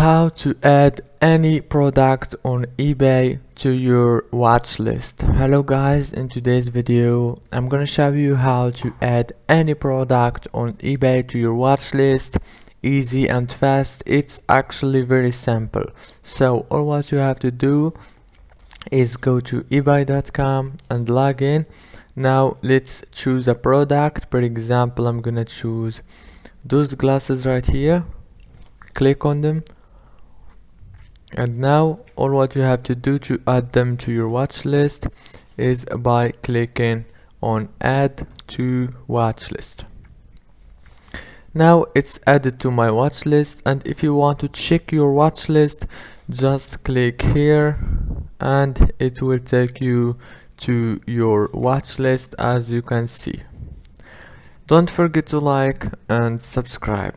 how to add any product on eBay to your watch list. Hello guys, in today's video I'm gonna show you how to add any product on eBay to your watch list. Easy and fast. It's actually very simple. So all what you have to do is go to ebay.com and log in. Now let's choose a product. For example, I'm gonna choose those glasses right here. Click on them, and now all what you have to do to add them to your watch list is by clicking on add to watch list. Now it's added to my watch list, and if you want to check your watch list, just click here and it will take you to your watch list. As you can see, don't forget to like and subscribe.